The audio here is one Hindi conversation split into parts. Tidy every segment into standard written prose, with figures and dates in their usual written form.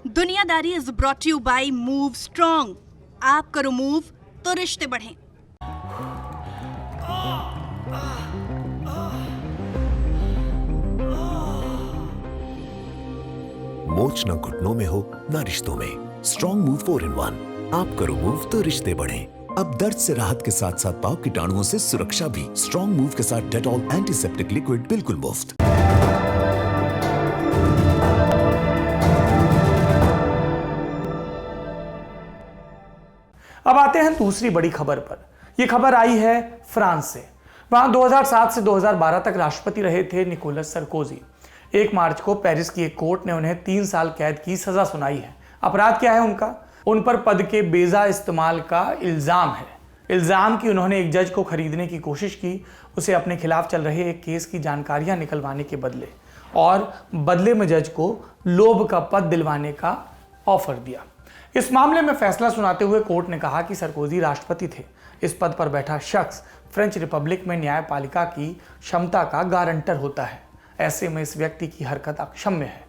दुनियादारी is brought you by move strong. आप करो मूव तो रिश्ते बढ़ें। मोच न घुटनों में हो न रिश्तों में। Strong move 4-in-1। आप करो मूव तो रिश्ते बढ़ें। अब दर्द से राहत के साथ साथ पाव कीटाणुओं से सुरक्षा भी। स्ट्रॉन्ग मूव के साथ डेटॉल एंटीसेप्टिक लिक्विड बिल्कुल मुफ्त। अब आते हैं दूसरी बड़ी खबर पर। यह खबर आई है फ्रांस से। वहां 2007 से 2012 तक राष्ट्रपति रहे थे निकोलस सरकोजी। 1 मार्च को पेरिस की एक कोर्ट ने उन्हें 3 साल कैद की सजा सुनाई है। अपराध क्या है उनका? उन पर पद के बेजा इस्तेमाल का इल्जाम है। इल्जाम कि उन्होंने एक जज को खरीदने की कोशिश की, उसे अपने खिलाफ चल रहे एक केस की जानकारियां निकलवाने के बदले, और बदले में जज को लोभ का पद दिलवाने का ऑफर दिया। इस मामले में फैसला सुनाते हुए कोर्ट ने कहा कि सरकोजी राष्ट्रपति थे। इस पद पर बैठा शख्स फ्रेंच रिपब्लिक में न्यायपालिका की क्षमता का गारंटर होता है। ऐसे में इस व्यक्ति की हरकत अक्षम्य है।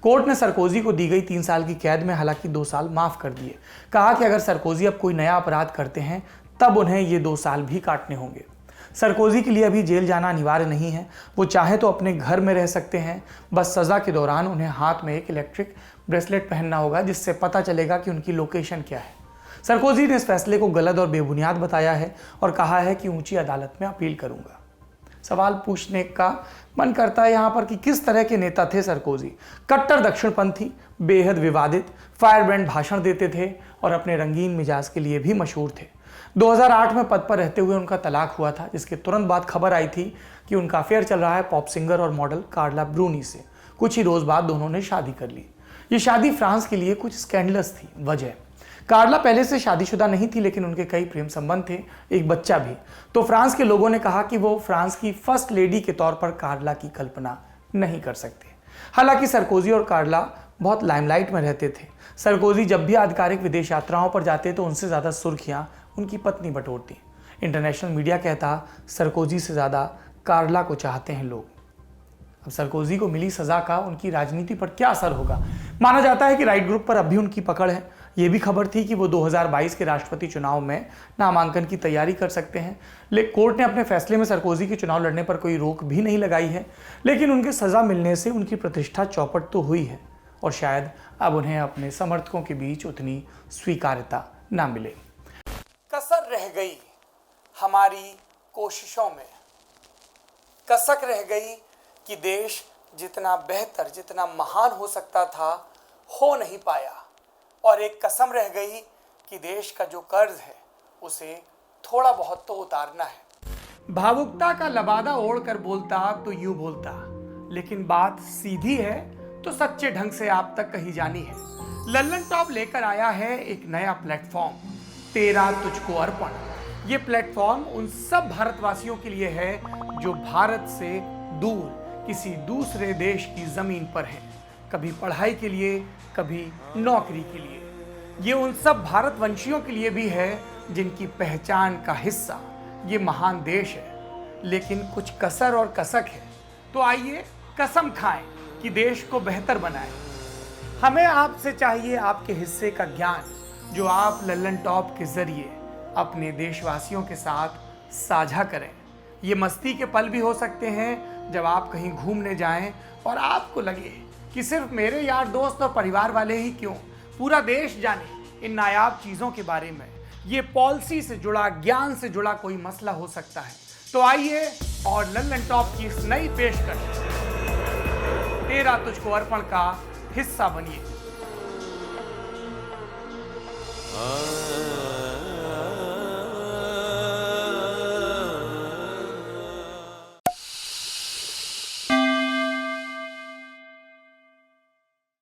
कोर्ट ने सरकोजी को दी गई 3 साल की कैद में हालांकि 2 साल माफ कर दिए। कहा कि अगर सरकोजी अब कोई नया अपराध करते हैं तब उन्हें ये 2 साल भी काटने होंगे। सरकोजी के लिए अभी जेल जाना अनिवार्य नहीं है। वो चाहे तो अपने घर में रह सकते हैं। बस सजा के दौरान उन्हें हाथ में एक इलेक्ट्रिक ब्रेसलेट पहनना होगा जिससे पता चलेगा कि उनकी लोकेशन क्या है। सरकोजी ने इस फैसले को गलत और बेबुनियाद बताया है और कहा है कि ऊंची अदालत में अपील करूंगा। सवाल पूछने का मन करता है यहाँ पर कि किस तरह के नेता थे सरकोजी। कट्टर दक्षिणपंथी, बेहद विवादित, फायरब्रांड भाषण देते थे और अपने रंगीन मिजाज के लिए भी मशहूर थे। 2008 में पद पर रहते हुए उनका तलाक हुआ था, जिसके तुरंत बाद खबर आई थी कि उनका अफेयर चल रहा है पॉप सिंगर और मॉडल कार्ला ब्रूनी से। कुछ ही रोज बाद दोनों ने शादी कर ली। ये शादी फ्रांस के लिए कुछ स्कैंडलस थी। वजह, कार्ला पहले से शादीशुदा नहीं थी, लेकिन उनके कई प्रेम संबंध थे, एक बच्चा भी। तो फ्रांस के लोगों ने कहा कि वो फ्रांस की फर्स्ट लेडी के तौर पर कार्ला की कल्पना नहीं कर सकते। हालांकि सरकोजी और कार्ला बहुत लाइमलाइट में रहते थे। सरकोजी जब भी आधिकारिक विदेश यात्राओं पर जाते तो उनसे ज़्यादा सुर्खियां उनकी पत्नी बटोरती। इंटरनेशनल मीडिया कहता सरकोजी से ज़्यादा कार्ला को चाहते हैं लोग। अब सरकोजी को मिली सज़ा का उनकी राजनीति पर क्या असर होगा? माना जाता है कि राइट ग्रुप पर अब भी उनकी पकड़ है। ये भी खबर थी कि वो 2022 के राष्ट्रपति चुनाव में नामांकन की तैयारी कर सकते हैं। लेकिन कोर्ट ने अपने फैसले में सरकोजी के चुनाव लड़ने पर कोई रोक भी नहीं लगाई है। लेकिन उनके सज़ा मिलने से उनकी प्रतिष्ठा चौपट तो हुई है और शायद अब उन्हें अपने समर्थकों के बीच उतनी स्वीकार्यता ना मिले। कसर रह गई हमारी कोशिशों में, कसक रह गई कि देश जितना बेहतर, जितना महान हो सकता था, हो नहीं पाया। और एक कसम रह गई कि देश का जो कर्ज है उसे थोड़ा बहुत तो उतारना है। भावुकता का लबादा ओढ़कर बोलता तो यूं बोलता, लेकिन बात सीधी है तो सच्चे ढंग से आप तक कही जानी है। लल्लन टॉप लेकर आया है एक नया प्लेटफॉर्म, तेरा तुझको अर्पण। ये प्लेटफॉर्म उन सब भारतवासियों के लिए है जो भारत से दूर किसी दूसरे देश की जमीन पर हैं, कभी पढ़ाई के लिए, कभी नौकरी के लिए। ये उन सब भारतवंशियों के लिए भी है जिनकी पहचान का हिस्सा ये महान देश है, लेकिन कुछ कसर और कसक है। तो आइए कसम खाएं कि देश को बेहतर बनाएं। हमें आपसे चाहिए आपके हिस्से का ज्ञान, जो आप लल्लन टॉप के जरिए अपने देशवासियों के साथ साझा करें। ये मस्ती के पल भी हो सकते हैं जब आप कहीं घूमने जाएं और आपको लगे कि सिर्फ मेरे यार दोस्त और परिवार वाले ही क्यों, पूरा देश जाने इन नायाब चीज़ों के बारे में। ये पॉलिसी से जुड़ा, ज्ञान से जुड़ा कोई मसला हो सकता है। तो आइए और लल्लन टॉप की इस नई पेशकश तेरा तुझको अर्पण का हिस्सा बनिए।